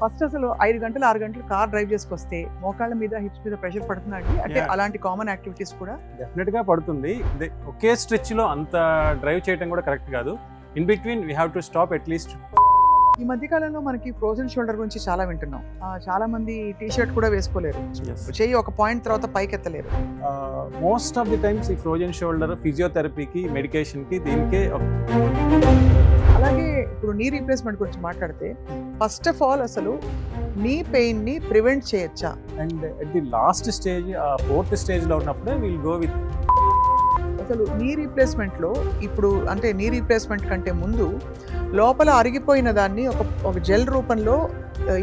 First అసలు 5 గంటలు 6 గంటలు కార్ డ్రైవ్ చేసుకొస్తే మోకాళ్ళ మీద హిప్స్ మీద ప్రెషర్ పడుతుందండి అంటే Yeah. అలాంటి కామన్ యాక్టివిటీస్ కూడా డెఫినెట్ గా పడుతుంది. ఒకే స్ట్రెచ్ లో అంత డ్రైవ్ చేయడం కూడా కరెక్ట్ కాదు. In between we have to stop at least. ఈ మధ్య కాలంలో మనకి ఫ్రోజన్ షోల్డర్ గురించి చాలా వింటున్నాం. చాలా మంది టీ షర్ట్ కూడా వేసుకోలేరు, చెయ్యి ఒక పాయింట్ తర్వాత పైకి ఎత్తలేరు. మోస్ట్ ఆఫ్ ది టైమ్స్ ఈ ఫ్రోజన్ షోల్డర్ ఫిజియోథెరపీకి, మెడికేషన్ కి, దీనికే అలాగే ఇప్పుడు నీ రీప్లేస్మెంట్ గురించి మాట్లాడితే ఫస్ట్ ఆఫ్ ఆల్ అసలు నీ పెయిన్ ని ప్రివెంట్ చేయొచ్చా? And at the last stage, fourth stage లో ఉన్నప్పుడే విల్ గో విత్. అసలు నీ రీప్లేస్మెంట్ లో ఇప్పుడు అంటే నీ రీప్లేస్మెంట్ కంటే ముందు లోపల అరిగిపోయిన దాన్ని ఒక జెల్ రూపంలో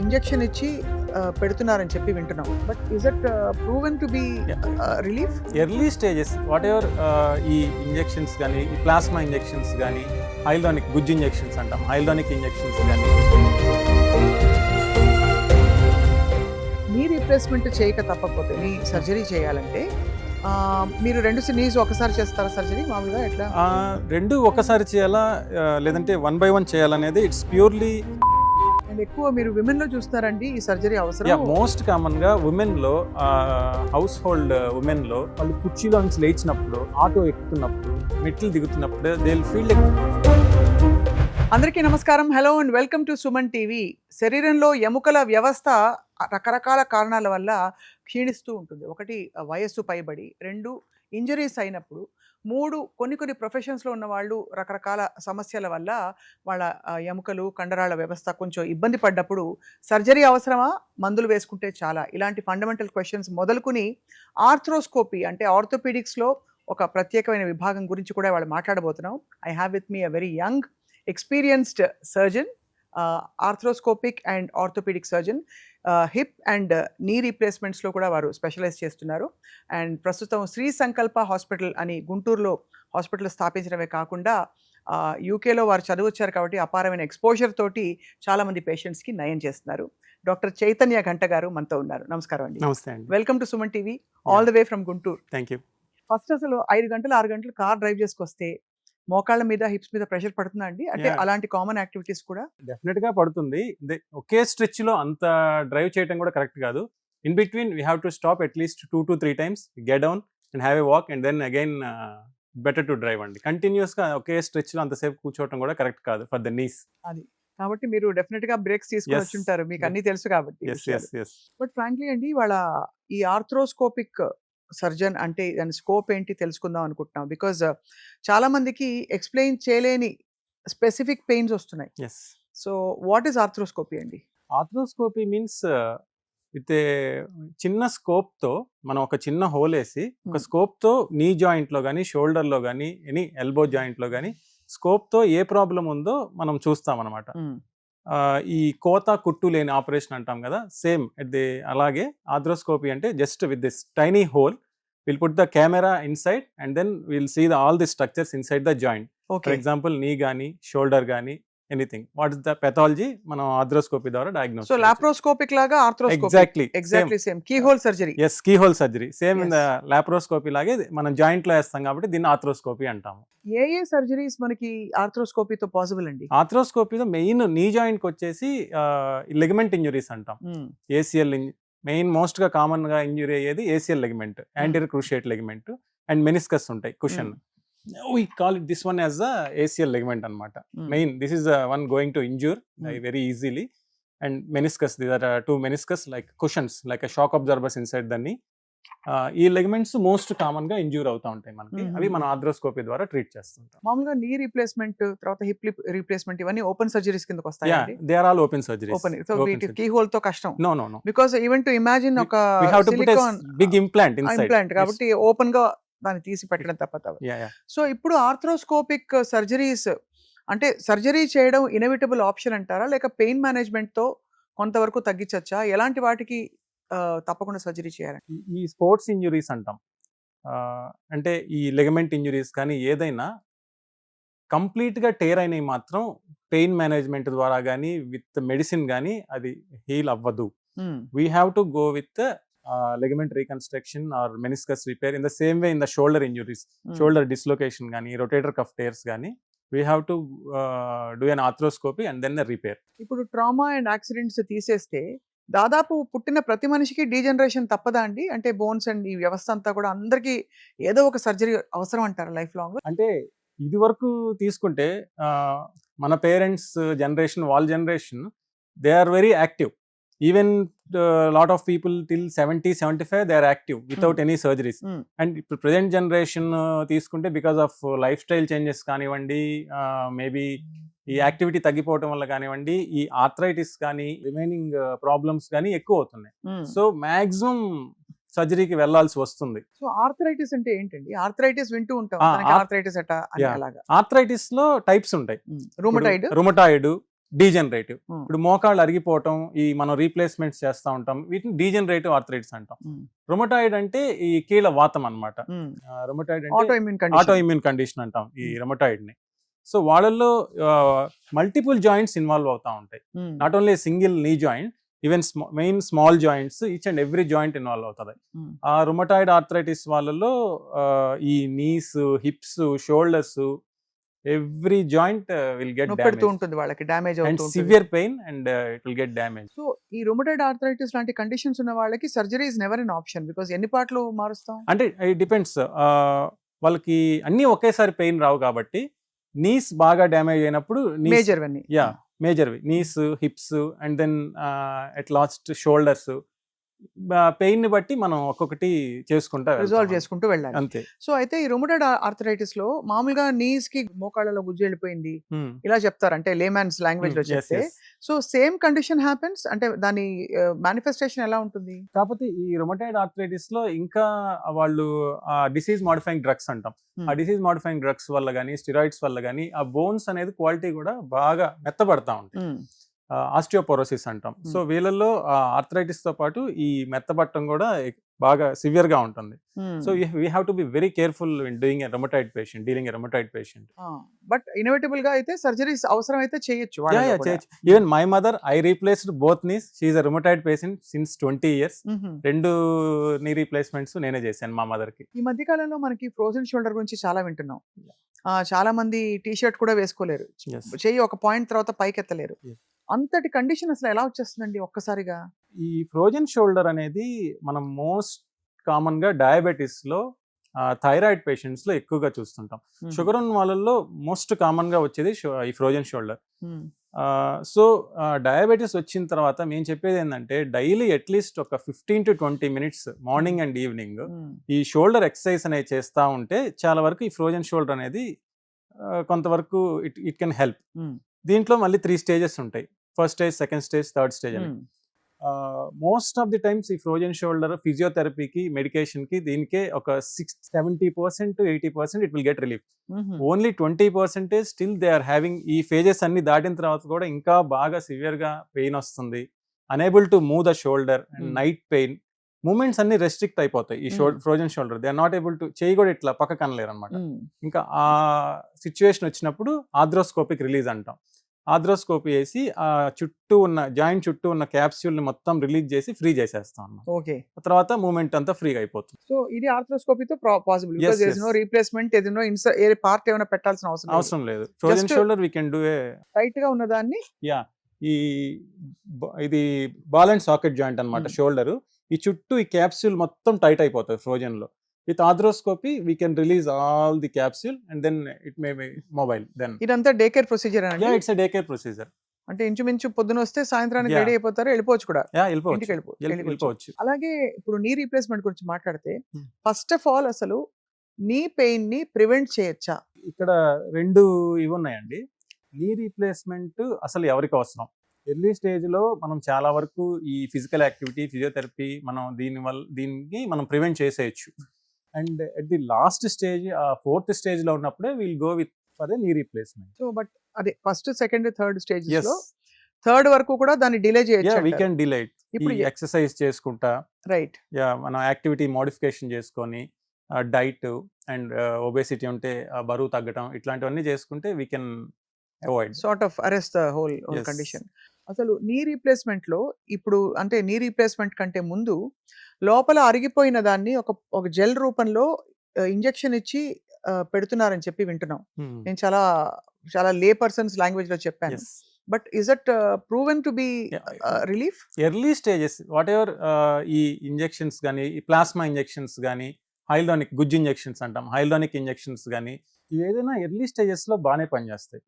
ఇంజెక్షన్ ఇచ్చి పెడుతున్నారని చెప్పి వింటున్నాం. But is it proven to be relief? Early stages whatever ఈ ఇంజెక్షన్స్ కానీ, ఈ ప్లాస్మా ఇంజెక్షన్స్ కానీ, హైల్డానిక్ గుజ్జు ఇంజెక్షన్స్ అంటాం, హైల్డానిక్ ఇంజెక్షన్స్ కానీ. నీ రీప్లేస్మెంట్ చేయక తప్పకపోతే నీ సర్జరీ చేయాలంటే మీరు రెండు నీస్ ఒకసారి చేస్తారా సర్జరీ మామూలుగా ఎట్లా? రెండు ఒకసారి చేయాలా లేదంటే 1 by 1 చేయాలనేది ఇట్స్ ప్యూర్లీ. అండ్ ఎక్కువ మీరు విమెన్ లో చూస్తారండి ఈ సర్జరీ అవసరం? మోస్ట్ కామన్ గా ఉమెన్ లో, హౌస్ హోల్డ్ ఉమెన్ లో వాళ్ళు కుర్చీలో నుంచి లేచినప్పుడు, ఆటో ఎక్కుతున్నప్పుడు, మెట్లు దిగుతున్నప్పుడు దే విల్ ఫీల్. అందరికీ నమస్కారం, hello and welcome to Suman TV. శరీరంలో ఎముకల వ్యవస్థ రకరకాల కారణాల వల్ల క్షీణిస్తూ ఉంటుంది. ఒకటి వయస్సు పైబడి, 2 ఇంజరీస్ అయినప్పుడు, 3 కొన్ని ప్రొఫెషన్స్లో ఉన్న వాళ్ళు రకరకాల సమస్యల వల్ల వాళ్ళ ఎముకలు కండరాల వ్యవస్థ కొంచెం ఇబ్బంది పడ్డప్పుడు సర్జరీ అవసరమా, మందులు వేసుకుంటే చాలా? ఇలాంటి ఫండమెంటల్ క్వశ్చన్స్ మొదలుకుని ఆర్థ్రోస్కోపీ అంటే ఆర్థోపెడిక్స్లో ఒక ప్రత్యేకమైన విభాగం గురించి కూడా వాళ్ళు మాట్లాడబోతున్నాం. I have with me a very young experienced surgeon, arthroscopic and orthopaedic surgeon, hip and knee రీప్లేస్మెంట్స్లో కూడా వారు స్పెషలైజ్ చేస్తున్నారు. అండ్ ప్రస్తుతం శ్రీ సంకల్ప హాస్పిటల్ అని గుంటూరులో హాస్పిటల్ స్థాపించడమే కాకుండా యూకేలో వారు చదివొచ్చారు కాబట్టి అపారమైన ఎక్స్పోజర్ తోటి చాలామంది పేషెంట్స్కి నయం చేస్తున్నారు. డాక్టర్ చైతన్య ఘంట గారు మనతో ఉన్నారు. నమస్కారం అండి. నమస్తే అండి. Welcome to Suman TV, all the way from Guntur. Thank you. First అసలు 5 గంటలు 6 గంటలు కార్ డ్రైవ్ చేసుకొస్తే మోకాళ్ళ మీద హిప్స్ మీద ప్రెషర్ పడుతుందా అండి? అంటే అలాంటి కామన్ యాక్టివిటీస్ కూడా డెఫినెట్ గా పడుతుంది. ఒకే స్ట్రెచ్ లో అంత డ్రైవ్ చేయడం కూడా కరెక్ట్ కాదు. In between we have to stop at least 2 to 3 times, get down and have a walk and then again better to drive అండి. కంటిన్యూస్ గా ఒకే స్ట్రెచ్ లో అంతసేపు కూర్చోవడం కూడా కరెక్ట్ కాదు ఫర్ ద నీస్. అది కాబట్టి మీరు డెఫినెట్ గా బ్రేక్స్ తీసుకొని వచ్చుంటారు, మీకు అన్ని తెలుసు కాబట్టి. బట్ ఫ్రాంక్లీ అండి, వాళ్ళ ఈ ఆర్థ్రోస్కోపిక్ సర్జన్ అంటే దాని స్కోప్ ఏంటి తెలుసుకుందాం అనుకుంటున్నాం. బికాజ్ చాలా మందికి ఎక్స్ప్లెయిన్ చేయలేని స్పెసిఫిక్ పెయిన్స్ వస్తున్నాయి. సో వాట్ ఈస్ ఆర్థ్రోస్కోపీ అండి? ఆర్థ్రోస్కోపీ మీన్స్ విత్ ఏ చిన్న స్కోప్ తో మనం ఒక చిన్న హోల్ వేసి ఒక స్కోప్ తో నీ జాయింట్ లో కానీ, షోల్డర్ లో కానీ, ఎనీ ఎల్బో జాయింట్ లో కానీ స్కోప్ తో ఏ ప్రాబ్లం ఉందో మనం చూస్తాం అనమాట. ఈ కోత కుట్టు లేని ఆపరేషన్ అంటాం కదా, సేమ్ అలాగే ఆర్థ్రోస్కోపీ అంటే just with this tiny hole will put the camera inside and then will see all the structures inside the joint. For example knee గానీ, షోల్డర్ గానీ, anything what is the pathology మనం arthroscopy ద్వారా diagnose. So laparoscopic లాగా arthroscopy exactly same keyhole surgery. yes, keyhole surgery same in the laparoscopy లాగే మనం joint లో వేస్తాం కాబట్టి దీన్ని ఆర్థ్రోస్కోపీ అంటాము. ఏ సర్జరీస్ మనకి ఆర్థ్రోస్కోపీతో పాసిబుల్ అండి? ఆర్థ్రోస్కోపీలో మెయిన్ నీ జాయింట్ కి వచ్చేసి లిగమెంట్ ఇంజురీస్ అంటాం. ఏసిఎల్ మెయిన్ మోస్ట్ గా కామన్ గా ఇంజురీ అయ్యేది ACL ligament, anterior cruciate ligament and meniscus ఉంటాయి, cushion. We call it this one as the ACL ligament anamata. Main this is the one going to injure very easily, and meniscus, these are 2 meniscus like cushions, like a shock absorbers inside the knee. ఈ ligaments most common గా injure అవుతా ఉంటాయి మనకి. అవి మన arthroscopy ద్వారా treat చేస్తుంటాం. మామూలుగా నీ రీప్లేస్మెంట్ తర్వాత హిప్ రీప్లేస్మెంట్ ఇవన్నీ ఓపెన్ సర్జరీస్ కిందకి వస్తాయి. They are all open surgeries. Open so వీటి కీ హోల్ తో కష్టం. No because even to imagine ఒక silicone big implant inside, implant కాబట్టి ఓపెన్ గా దాన్ని తీసి పెట్టడం తప్పదు. సో ఇప్పుడు ఆర్థ్రోస్కోపిక్ సర్జరీస్ అంటే సర్జరీ చేయడం ఇన్ఎవిటబుల్ ఆప్షన్ అంటారా, లేక పెయిన్ మేనేజ్మెంట్ తో కొంతవరకు తగ్గించచ్చా? ఎలాంటి వాటికి తప్పకుండా సర్జరీ చేయాలి? ఈ స్పోర్ట్స్ ఇంజురీస్ అంటాం, అంటే ఈ లిగమెంట్ ఇంజురీస్ కానీ ఏదైనా కంప్లీట్ గా టేర్ అయినవి మాత్రం పెయిన్ మేనేజ్మెంట్ ద్వారా కానీ విత్ మెడిసిన్ కానీ అది హీల్ అవ్వదు. We have to go with ligament reconstruction or meniscus repair in the same way in the shoulder injuries, shoulder dislocation gaani, rotator cuff tears gaani, we have to do an arthroscopy and then repair. ఇప్పుడు trauma and accidents తీసేస్తే దాదాపు పుట్టిన ప్రతి మనిషికి degeneration తప్పదా అండి? అంటే bones and ఈ వ్యవస్థ అంతా కూడా అందరికీ ఏదో ఒక సర్జరీ అవసరం అంటారా లైఫ్ లాంగ్? అంటే ఇది వరకు తీసుకుంటే మన పేరెంట్స్ జనరేషన్, వాళ్ళ generation, they are very active. Even lot of people till 70-75 they are active without any surgeries. And ఇప్పుడు ప్రజెంట్ జనరేషన్ తీసుకుంటే because of lifestyle changes కానివ్వండి, మేబీ ఈ యాక్టివిటీ తగ్గిపోవడం వల్ల కానివ్వండి, ఈ ఆర్థరైటిస్ కానీ రిమైనింగ్ ప్రాబ్లమ్స్ కానీ ఎక్కువ అవుతున్నాయి. సో మాక్సిమం సర్జరీకి వెళ్లాల్సి వస్తుంది. సో ఆర్థరైటిస్ అంటే ఏంటండి? ఆర్థరైటిస్ వింటూ ఉంటాం, ఆర్థరైటిస్ అట అని అలాగా. ఆర్థరైటిస్ లో టైప్స్ ఉంటాయి. Rheumatoid, degenerative. ఇప్పుడు మోకాళ్ళు అరిగిపోవటం, ఈ మనం రీప్లేస్మెంట్స్ చేస్తా ఉంటాం, వీటిని డీజనరేటివ్ ఆర్థరైటిస్ అంటాం. రుమటాయిడ్ అంటే ఈ కీళ్ళ వాతం అన్నమాట. రుమటాయిడ్ అంటే ఆటో ఇమ్యూన్ కండిషన్ అంటాం ఈ రుమటాయిడ్ ని. సో వాళ్ళల్లో మల్టిపుల్ జాయింట్స్ ఇన్వాల్వ్ అవుతా ఉంటాయి. Not only single knee joint, even main small joints, each and every joint involve అవుతుంది. ఆ రుమటాయిడ్ ఆర్థరైటిస్ వాళ్ళలో ఈ knees, hips, shoulders, every joint will get damage ఉంటుంది, వాళ్ళకి డ్యామేజ్ అవుతుంది, severe pain and it will get damage. So ఈ rheumatoid arthritis లాంటి conditions ఉన్న వాళ్ళకి surgery is never an option, because ఎన్ని పార్ట్లు మారుస్తాం అంటే ఇట్ డిపెండ్స్. వాళ్ళకి అన్ని ఒకేసారి పెయిన్ రావు కాబట్టి నీస్ బాగా డ్యామేజ్ అయినప్పుడు మేజర్వి knees, hips and then at last shoulders, pain ని బట్టి మనం ఒక్కొక్కటి రిజాల్వ్ చేసుకుంటూ వెళ్ళాలి అంతే. సో అయితే ఈ రుమటాయిడ్ ఆర్థరైటిస్ లో మామూలుగా నీస్ కి మోకాళ్ళలో గుజ్జు వెళ్ళిపోయింది ఇలా చెప్తారు, అంటే లేమాన్స్ లాంగ్వేజ్ లో చెప్తే. సో సేమ్ కండిషన్ హ్యాపెన్స్, అంటే దాని మేనిఫెస్టేషన్ ఎలా ఉంటుంది? కాకపోతే ఈ రుమటాయిడ్ ఆర్థరైటిస్ లో ఇంకా వాళ్ళు డిసీజ్ మాడిఫైయింగ్ డ్రగ్స్ అంటాం. ఆ డిసీజ్ మాడిఫైయింగ్ డ్రగ్స్ వల్ల కానీ, స్టిరాయిడ్స్ వల్ల కానీ ఆ బోన్స్ అనేది క్వాలిటీ కూడా బాగా మెత్తబడతా ఉంటాయి. ఆస్టియోపోరోసిస్ అంటాం. సో వీళ్ళల్లో ఆర్థరైటిస్ తో పాటు ఈ మెత్తబట్టం కూడా బాగా సివియర్ గా ఉంటుంది. So we have to be very careful in doing a rheumatoid patient, dealing a rheumatoid patient. But inevitable గా అయితే సర్జరీస్ అవసరం అయితే చేయొచ్చు. Even my mother, I replaced both knees. She is a rheumatoid patient since 20 years. 2 నీ replacements నేనే చేశాను మా mother కి. ఈ మధ్య కాలంలో మనకి ఫ్రోజన్ షోల్డర్ గురించి చాలా వింటున్నాం. చాలా మంది టీ షర్ట్ కూడా వేసుకోలేరు, చెయ్యి ఒక పాయింట్ తర్వాత పైకి ఎత్తలేరు. అంతటి కండిషన్ అసలు ఎలా వచ్చేస్తుందండి ఒక్కసారిగా? ఈ ఫ్రోజన్ షోల్డర్ అనేది మనం మోస్ట్ కామన్ గా డయాబెటీస్ లో, థైరాయిడ్ పేషెంట్స్ లో ఎక్కువగా చూస్తుంటాం. షుగర్ ఉన్న వాళ్ళల్లో మోస్ట్ కామన్ గా వచ్చేది ఈ ఫ్రోజన్ షోల్డర్. సో డయాబెటీస్ వచ్చిన తర్వాత మేము చెప్పేది ఏంటంటే డైలీ అట్లీస్ట్ ఒక 15 to 20 minutes morning and evening ఈ షోల్డర్ ఎక్సర్సైజ్ అనేది చేస్తూ ఉంటే చాలా వరకు ఈ ఫ్రోజన్ షోల్డర్ అనేది కొంతవరకు ఇట్ కెన్ హెల్ప్. దీంట్లో మళ్ళీ 3 stages ఉంటాయి. First stage, second stage, third stage అని. మోస్ట్ ఆఫ్ ది టైమ్స్ ఈ ఫ్రోజన్ షోల్డర్ ఫిజియోథెరపీకి, మెడికేషన్ కి దీనికే ఒక 70% to 80% it will get relief. Only 20% still they are having. ఈ ఫేజెస్ అన్ని దాటిన తర్వాత కూడా ఇంకా బాగా సివియర్ గా పెయిన్ వస్తుంది, unable to move the shoulder and night pain, movements అన్ని రెస్ట్రిక్ట్ అయిపోతాయి ఈ frozen shoulder. They are not able to, చేయి కూడా ఇట్లా పక్క కనలేరు అనమాట. ఇంకా ఆ సిచ్యువేషన్ వచ్చినప్పుడు ఆర్థ్రోస్కోపిక్ రిలీజ్ అంటాం. ఆర్థ్రోస్కోపీ వేసి ఆ చుట్టూ ఉన్న జాయింట్ చుట్టూ ఉన్న క్యాప్స్యూల్ ని మొత్తం రిలీజ్ చేసి ఫ్రీ చేసేస్తాం అన్నమాట. ఓకే, తర్వాత మూవ్మెంట్ అంతా ఫ్రీగా అయిపోతుంది. సో ఇది ఆర్థ్రోస్కోపీతో పాసిబుల్. రీప్లేస్మెంట్ ఏదైనా పార్ట్ ఏమైనా పెట్టాల్సిన అవసరం లేదు. Frozen shoulder we can do a tight గా ఉన్నదాన్ని. ఇది బాల్ అండ్ సాకెట్ జాయింట్ అన్నమాట షోల్డర్. ఈ చుట్టూ ఈ క్యాప్స్యూల్ మొత్తం టైట్ అయిపోతుంది ఫ్రోజన్ లో. With arthroscopy, we can release all the capsule and then it may be mobile. Then ఇదంతా డే కేర్ ప్రొసీజర్ అండి. Yeah, it's a day care procedure. అంటే ఇంచుమించు పొద్దున వస్తే సాయంత్రానికి రెడీ అయిపోతారు, వెళ్ళిపోవచ్చు కూడా. వెళ్ళిపోవచ్చు. అలాగే ఇప్పుడు నీ రీప్లేస్మెంట్ గురించి మాట్లాడితే, ఫస్ట్ ఆఫ్ ఆల్ అసలు నీ పెయిన్ ని ప్రివెంట్ చేయొచ్చా? ఇక్కడ 2 ఇవి ఉన్నాయండి. నీ రీప్లేస్మెంట్ అసలు ఎవరికి అవసరం? ఎర్లీ స్టేజ్ లో మనం చాలా వరకు ఈ ఫిజికల్ యాక్టివిటీ, ఫిజియోథెరపీ మనం దీనికి మనం ప్రివెంట్ చేసేయచ్చు. And at the last stage, 4th stage లో ఉన్నప్పుడే will go with for the knee replacement. So but అదే ఫస్ట్, సెకండ్, థర్డ్ స్టేజెస్ లో, థర్డ్ వరకు కూడా దాన్ని డిలే చేయొచ్చు. We can delay it. ఇప్పుడు ఎక్సర్సైజ్ చేసుకుంటా, రైట్, మనం యాక్టివిటీ మోడిఫికేషన్ చేసుకొని, డైట్ అండ్ ఒబేసిటీ ఉంటే బరువు తగ్గడం, ఇట్లాంటివన్నీ చేసుకుంటే we can avoid, sort of arrest the whole condition. అసలు నీ రీప్లేస్మెంట్ లో ఇప్పుడు, అంటే నీ రీప్లేస్మెంట్ కంటే ముందు లోపల అరిగిపోయిన దాన్ని ఒక జెల్ రూపంలో ఇంజెక్షన్ ఇచ్చి పెడుతున్నారని చెప్పి వింటున్నాం. నేను చాలా చాలా లే పర్సన్స్ లాంగ్వేజ్‌లో చెప్పాను. Yes but is that proven to be relief? Early stages whatever ఈ ఇంజెక్షన్స్ కానీ ఈ ప్లాస్మా ఇంజెక్షన్స్ కానీ హైల్డానిక్ గుజ్జు ఇంజెక్షన్స్ అంటాం, హైల్డానిక్ ఇంజెక్షన్స్ కానీ ఇవి ఏదైనా ఎర్లీ స్టేజెస్లో బాగానే పనిచేస్తాయి.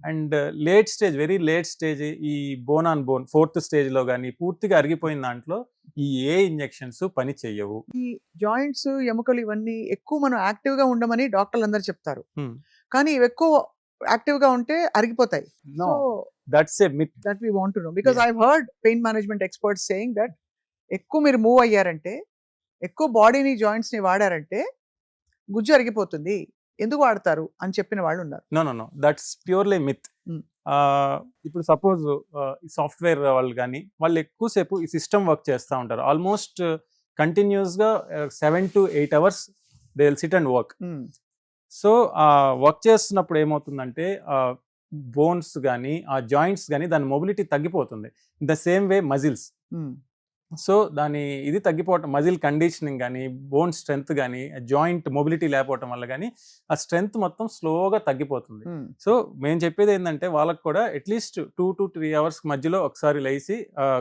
And late stage, very late stage, ఈ బోన్ ఆన్ బోన్ 4th స్టేజ్లో కానీ పూర్తిగా అరిగిపోయిన దాంట్లో ఈ ఏ ఇంజెక్షన్స్ పని చెయ్యవు. ఈ జాయింట్స్, ఎముకలు ఇవన్నీ ఎక్కువ మనం యాక్టివ్‌గా ఉండమని డాక్టర్లు అందరూ చెప్తారు. కానీ ఇవి ఎక్కువ యాక్టివ్‌గా ఉంటే అరిగిపోతాయి. No, so that's a myth. That we want to know because I have heard pain management experts saying that ఎక్కువ మీరు మూవ్ అయ్యారంటే, ఎక్కువ బాడీని జాయింట్స్‌ని వాడారంటే గుజ్జు అరిగిపోతుంది. ఎందుకు వాడతారు అని చెప్పిన వాళ్ళు ఉన్నారు. No that's purely myth. ఇప్పుడు సపోజ్ సాఫ్ట్వేర్ వాళ్ళు కానీ వాళ్ళు ఎక్కువసేపు ఈ సిస్టమ్ వర్క్ చేస్తూ ఉంటారు. ఆల్మోస్ట్ కంటిన్యూస్గా 7 to 8 hours they will SIT and work. So work చేస్తున్నప్పుడు ఏమవుతుందంటే బోన్స్ కానీ ఆ జాయింట్స్ కానీ దాని మొబిలిటీ తగ్గిపోతుంది. The same way muscles. So దాని ఇది తగ్గిపోవటం, మజిల్ కండిషనింగ్ కానీ బోన్ స్ట్రెంగ్త్ కానీ జాయింట్ మొబిలిటీ లేకపోవటం వల్ల కానీ ఆ స్ట్రెంగ్త్ మొత్తం స్లోగా తగ్గిపోతుంది. సో మేము చెప్పేది ఏంటంటే వాళ్ళకి కూడా అట్లీస్ట్ 2 to 3 hours మధ్యలో ఒకసారి లేచి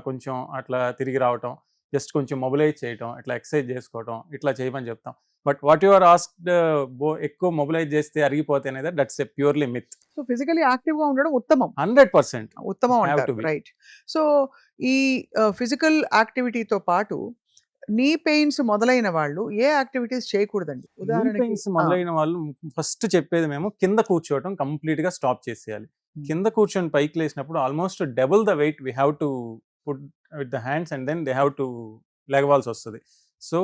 కొంచెం అట్లా తిరిగి రావటం, జస్ట్ కొంచెం మొబిలైజ్ చేయటం, ఇట్లా ఎక్సర్సైజ్ చేసుకోవటం, ఇట్లా చేయమని చెప్తాం. But what you are asked, ఎక్కువ మొబిలైజ్ చేస్తే అరిగిపోతే అనేది that's a purely myth. So physically యాక్టివ్‌గా ఉండడం ఉత్తమం. 100% ఉత్తమం Have అంటారు. to be. రైట్. సో ఈ ఫిజికల్ యాక్టివిటీతో పాటు నీ పెయిన్స్ మొదలైన వాళ్ళు ఏ యాక్టివిటీస్ చేయకూడదండి? ఉదాహరణకి పెయిన్స్ మొదలైన వాళ్ళు ఫస్ట్ చెప్పేది మేము కింద కూర్చోవటం కంప్లీట్ గా స్టాప్ చేసేయాలి. కింద కూర్చొని పైకి లేచినప్పుడు almost double the weight we have to put with the hands and then they have to లెగవాల్సి వస్తుంది. సో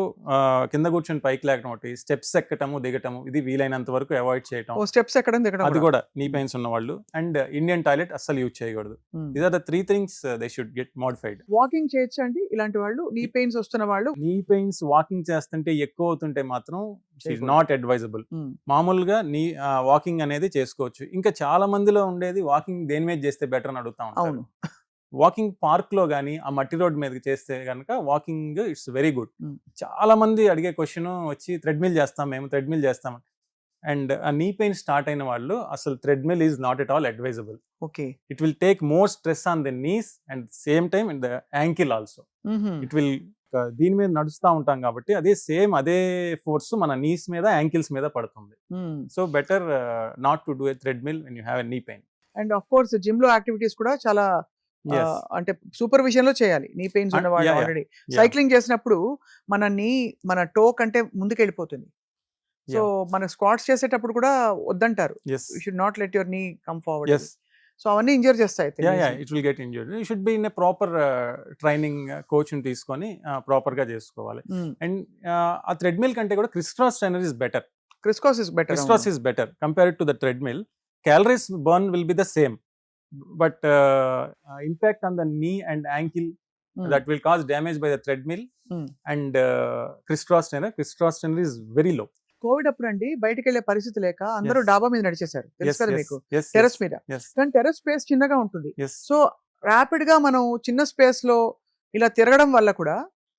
కింద కూర్చొని పైకి లేకడం ఒకటి, స్టెప్స్ ఎక్కటము దిగటము, ఇది వీలైనంత వరకు అవాయిడ్ చేయటం. స్టెప్స్ ఎక్కడం దిగడం అది కూడా నీ పెయిన్స్ ఉన్న వాళ్ళు. అండ్ ఇండియన్ టాయిలెట్ అస్సలు యూజ్ చేయకూడదు. These are the 3 things they should get modified. Walking చేయొచ్చా అండి ఇలాంటి వాళ్ళు? నీ పెయిన్స్ వస్తున్న వాళ్ళు నీ పెయిన్స్ వాకింగ్ చేస్తుంటే ఎక్కువ అవుతుంటే మాత్రం నాట్ అడ్వైజబుల్. మామూలుగా నీ వాకింగ్ అనేది చేసుకోవచ్చు. ఇంకా చాలా మందిలో ఉండేది వాకింగ్ దేని మీద చేస్తే బెటర్ అని అడుగుతా ఉంటారు. అవును. వాకింగ్ పార్క్ లో కానీ ఆ మట్టి రోడ్ మీద చేస్తే కనుక వాకింగ్ ఇట్స్ వెరీ గుడ్. చాలా మంది అడిగే క్వశ్చన్ వచ్చి థ్రెడ్మిల్ చేస్తాం, మేము థ్రెడ్మిల్ చేస్తాం. అండ్ ఆ నీ పెయిన్ స్టార్ట్ అయిన వాళ్ళు అసలు treadmill is not at all advisable. Okay. It will take more stress on the knees and same time in the ankle also. It will దీని మీద నడుస్తూ ఉంటాం కాబట్టి అదే ఫోర్స్ మన నీస్ మీద యాంకిల్స్ మీద పడుతుంది. So better not to do a treadmill when you have a knee pain. And of course gym లో యాక్టివిటీస్ కూడా చాలా అంటే సూపర్విజన్ లో చేయాలి. నీ పెయిన్స్ ఉన్న వాళ్ళు ఆల్రెడీ సైక్లింగ్ చేసినప్పుడు మన టో కంటే ముందుకు వెళ్ళిపోతుంది. సో మన స్క్వాట్స్ చేసేటప్పుడు కూడా వద్దంటారు. You should not let your knee come forward. So అవన్నీ ఇంజూర్ చేస్తాయి. It will get injured. You should be in a proper training coach ని తీసుకొని ప్రాపర్ గా చేసుకోవాలి. అండ్ ఆ థ్రెడ్మిల్ కంటే కూడా criss cross trainer is better. Criss cross is better compared to the treadmill. Calories burn will be the same, but impact on the knee and ankle that will cause damage by the treadmill and Chris Cross trainer is very low. Covid అప్పుడు అండి బయటికి వెళ్ళే పరిస్థితి లేక అందరూ డాబా మీద నడిచేశారు. తెలుసు కదా మీకు, టెర్రస్ మీద. కానీ టెర్రస్ స్పేస్ చిన్నగా ఉంటుంది. సో ర్యాపిడ్ గా మనం చిన్న స్పేస్ లో ఇలా తిరగడం వల్ల కూడా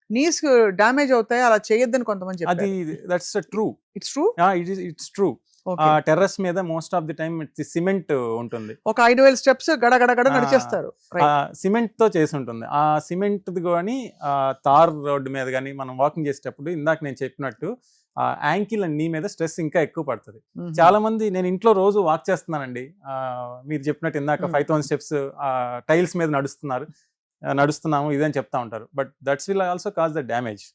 నీస్ డ్యామేజ్ అవుతాయి. అలా చేయొద్దని కొంతమంది చెప్పారు. That's true. It's true? It's true. Terrace మీద most of the time cement ఉంటుంది. ఒక 5,000 స్టెప్స్ గడగడ నడిచేస్తారు. సిమెంట్ తో చేసి ఉంటుంది. ఆ సిమెంట్ కానీ తార్ రోడ్డు మీద కానీ మనం వాకింగ్ చేసేటప్పుడు ఇందాక నేను చెప్పినట్టు యాంకిల్ అండ్ నీ మీద స్ట్రెస్ ఇంకా ఎక్కువ పడుతుంది. చాలా మంది నేను ఇంట్లో రోజు వాక్ చేస్తున్నానండి, మీరు చెప్పినట్టు ఇందాక 5,000 స్టెప్స్ టైల్స్ మీద నడుస్తున్నాము ఇదని చెప్తా ఉంటారు. But that's will also cause the damage.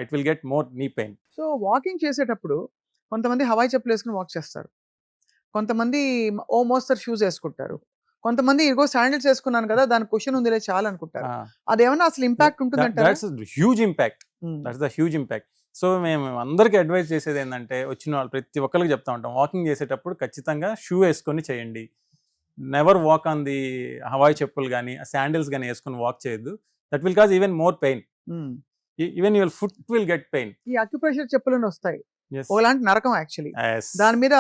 It will get more knee pain. So walking చేసేటప్పుడు కొంతమంది హవాయి చెప్పులు వేసుకుని వాక్ చేస్తారు, కొంతమంది మోస్తరు షూస్ వేసుకుంటారు, కొంతమంది ఇగో శాండిల్స్ వేసుకున్నాను కదా దాని క్వశ్చన్ ఉందిలే చాలా అనుకుంటారు. అదేమన్నా అసలు ఇంపాక్ట్ ఉంటుందంటే huge impact. That's the huge impact. So మేము అందరికి అడ్వైజ్ చేసేది ఏంటంటే వచ్చిన వాళ్ళు ప్రతి ఒక్కరికి చెప్తా ఉంటాం, వాకింగ్ చేసేటప్పుడు ఖచ్చితంగా షూ వేసుకొని చేయండి. Never walk on the Hawaii చెప్పులు కానీ శాండిల్స్ కానీ వేసుకొని వాక్ చేయొద్దు. That will cause even more pain. Even your foot will get pain. ఈ అక్యుప్రెషర్ చెప్పులను వస్తాయి, ఒకలాంటి నరకం యాక్చువల్లీ. దాని మీద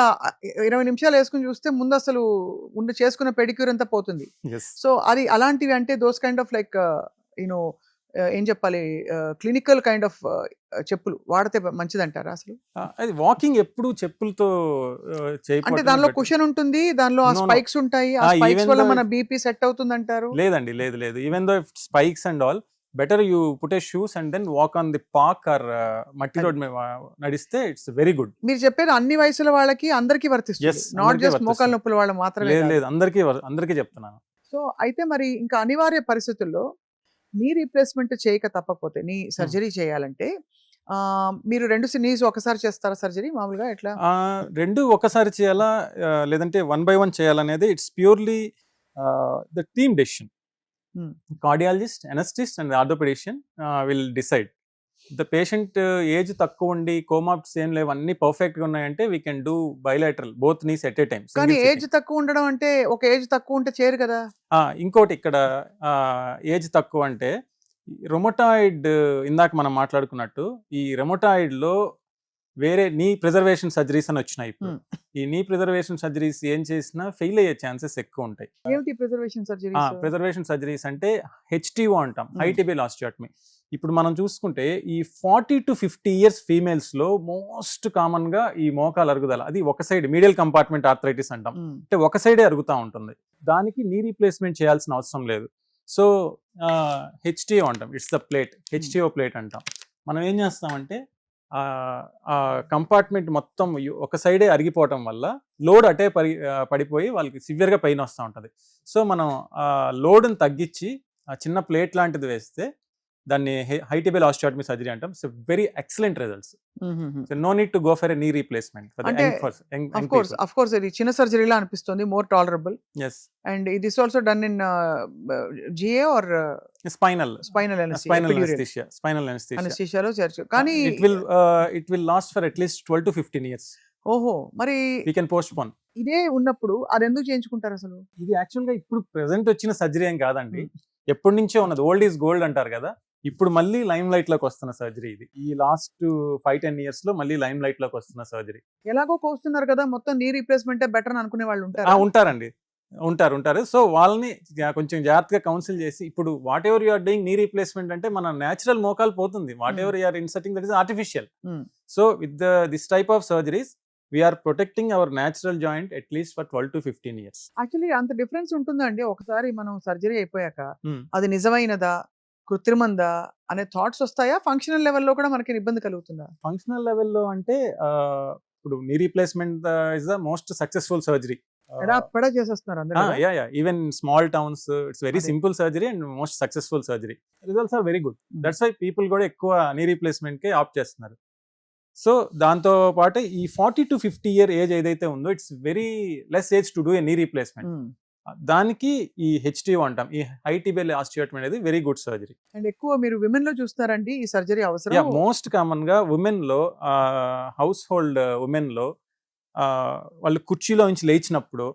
20 నిమిషాలు వేసుకుని చూస్తే ముందు అసలు చేసుకున్న పెడిక్యూర్ అంతా పోతుంది. సో అది అలాంటివి అంటే those kind of like you know ఏం చెప్పాలి, క్లినికల్ కైండ్ ఆఫ్ చెప్పులు వాడితే మంచిదంటారా అసలు? అది వాకింగ్ ఎప్పుడు చెప్పులతో అంటే చేయకపోవటమే దానిలో better. కుషన్ ఉంటుంది, దానిలో ఆ No, no. స్పైక్స్ ఉంటాయి, ఆ స్పైక్స్ even వల్ల though మన బీపీ సెట్ అవుతుందంటారు. లేదండి, లేదు. Even though spikes and all, better you put a shoes and then walk on the park or మట్టి అది. రోడ్ మీద నడిస్తే ఇట్స్ వెరీ గుడ్. మీరు చెప్పేది అన్ని వయసుల వాళ్ళకి అందరికీ వర్తిస్తుంది, Yes, నాట్ అందరికీ జస్ట్ మోకాల వర్తిస్తుంది. నొప్పుల వాళ్ళు మాత్రమే కాదు. లేదు అందరికీ చెప్తున్నాను. సో అయితే మరి ఇంకా అనివార్య పరిస్థితుల్లో నీ రీప్లేస్మెంట్ చేయక తప్పకపోతే, నీ సర్జరీ చేయాలంటే మీరు రెండు నీస్ ఒకసారి చేస్తారా సర్జరీ మామూలుగా ఎట్లా? రెండు ఒకసారి చేయాలా లేదంటే 1 by 1 చేయాలనేది it's purely the team decision. Cardiologist, anaesthetist and orthopaedician will decide. The patient age తక్కువ ఉండి కోమాప్స్ ఏం లేవు, అన్ని పర్ఫెక్ట్ గా ఉన్నాయంటే we can do bilateral both knees at a time. కానీ ఏజ్ తక్కువ ఉండడం అంటే, ఒక ఏజ్ తక్కువ ఉంటే చేయరు కదా. ఇంకోటి ఇక్కడ ఏజ్ తక్కువ అంటే రొమటాయిడ్, ఇందాక మనం మాట్లాడుకున్నట్టు ఈ రొమటాయిడ్ లో వేరే నీ ప్రిజర్వేషన్ సర్జరీస్ అని వచ్చినాయి ఇప్పుడు. ఈ నీ ప్రిజర్వేషన్ సర్జరీస్ ఏం చేసినా ఫెయిల్ అయ్యే ఛాన్సెస్ ఎక్కువ ఉంటాయి. ఏమిటి ప్రిజర్వేషన్ సర్జరీ? ప్రిజర్వేషన్ సర్జరీస్ అంటే హెచ్టిఓ అంటాం, హై టిబియల్ ఆస్టియోటమీ. ఇప్పుడు మనం చూసుకుంటే ఈ 40 to 50 years ఫీమేల్స్ లో మోస్ట్ కామన్ గా ఈ మోకాలు అరుగుదల, అది ఒక సైడ్ మీడియల్ కంపార్ట్మెంట్ ఆర్థరైటిస్ అంటాం, అంటే ఒక సైడే అరుగుతూ ఉంటుంది. దానికి నీ రీప్లేస్మెంట్ చేయాల్సిన అవసరం లేదు. సో హెచ్టిఓ అంటాం, it's the plate, HTO plate అంటాం. మనం ఏం చేస్తామంటే ఆ కంపార్ట్మెంట్ మొత్తం ఒక సైడే అరిగిపోవటం వల్ల లోడ్ అటే పడిపోయి వాళ్ళకి సివియర్గా పెయిన్ వస్తూ ఉంటుంది. సో మనం లోడ్ని తగ్గించి ఆ చిన్న ప్లేట్ లాంటిది వేస్తే దాన్ని హై టిబియల్ ఆస్టియోటమీ సర్జరీ అంటాం. So very excellent results. So no need to go for a knee replacement. Of course ఇది చిన్న సర్జరీలా అనిపిస్తుంది, more tolerable. yes and it is also done in GA or spinal anesthesia లో చేర్చు. కానీ it will last for at least 12 to 15 years. ఓహో, మరి we can postpone. ఇదే ఉన్నప్పుడు అది ఎందుకు చేయించుకుంటారు అసలు? ఇది యాక్చువల్ గా ఇప్పుడు ప్రెసెంట్ వచ్చిన సర్జరీ ఏం కాదండి, ఎప్పటి నుంచో ఉన్నది. ఓల్డ్ ఈజ్ గోల్డ్ అంటారు కదా, ఇప్పుడు మళ్ళీ లైమ్ లైట్ లోకి వస్తున్న సర్జరీ ఇది. ఈ లాస్ట్ 5-10 years లో మళ్ళీ లైమ్ లైట్ లోకి వస్తున్న సర్జరీ. ఎలాగో కోస్తున్నారు కదా, మొత్తం నీ రీప్లేస్మెంట్ బెటర్ అని అనుకునే వాళ్ళు ఉంటారు. ఉంటారు. సో వాళ్ళని కొంచెం జాగ్రత్తగా కౌన్సిల్ చేసి, ఇప్పుడు whatever you are doing knee replacement అంటే మన న్యాచురల్ మోకాలు పోతుంది, whatever you are inserting that is artificial. So with this type of surgeries we are protecting our natural joint at least for 12 to 15 years. Actually అంత difference ఉంటుందండి. ఒకసారి మనం surgery అయిపోయాక అది నిజమైనదా కృత్రిమందా అనే థాట్స్ వస్తాయా? ఫంక్షనల్ లెవెల్లో కూడా మనకి ఇబ్బంది కలుగుతుందా? ఫంక్షనల్ లెవెల్లో అంటే ఇప్పుడు knee replacement is the most successful surgery. ఎడాపెడా చేసేస్తున్నారు అందరూ. Even small towns it's very simple surgery and most successful surgery. Results are very good. That's why people కూడా ఎక్కువ నీ రీప్లేస్మెంట్ కి ఆప్ట్ చేస్తున్నారు. సో దాంతో పాటు ఈ 40 to 50 year ఏజ్ ఏదైతే ఉందో it's very less age to do A knee replacement. దానికి ఈ హెచ్టిఓ అంటాం, ఈ హై టిబియల్ ఆస్టియోటమీ అనేది వెరీ గుడ్ సర్జరీ. అండ్ ఎక్కువ మీరు విమెన్ లో చూస్తారండి ఈ సర్జరీ అవసరం? మోస్ట్ కామన్ గా ఉమెన్ లో, హౌస్ హోల్డ్ ఉమెన్ లో వాళ్ళు కుర్చీలో నుంచి లేచినప్పుడు,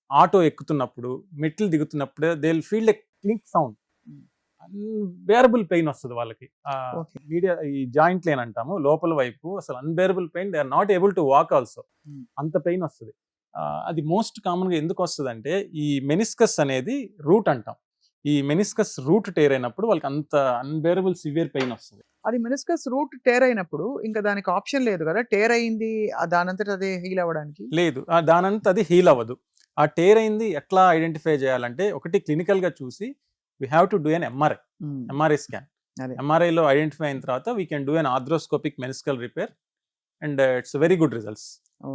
ఆటో ఎక్కుతున్నప్పుడు, మెట్లు దిగుతున్నప్పుడు they will feel a click sound, unbearable pain వస్తుంది వాళ్ళకి. ఈ జాయింట్ లైన్ అంటాము లోపల వైపు, అసలు unbearable pain, they are not able to walk also, అంత పెయిన్ వస్తుంది. అది మోస్ట్ కామన్ గా ఎందుకు వస్తుంది అంటే ఈ మెనిస్కస్ అనేది రూట్ అంటాం, ఈ మెనిస్కస్ రూట్ టేర్ అయినప్పుడు వాళ్ళకి అంత అన్బేరబుల్ సివియర్ పెయిన్ వస్తుంది. అది మెనిస్కస్ రూట్ టేర్ అయినప్పుడు ఇంకా దానికి ఆప్షన్ లేదు కదా, టేర్ అయింది దానంతట అదే హీల్ అవ్వడానికి లేదు, దానంతా అది హీల్ అవ్వదు. ఆ టేర్ అయింది ఎట్లా ఐడెంటిఫై చేయాలంటే, ఒకటి క్లినికల్ గా చూసి we have to do an MRI scan. MRI లో ఐడెంటిఫై అయిన తర్వాత we can do an arthroscopic meniscal repair and it's very good results.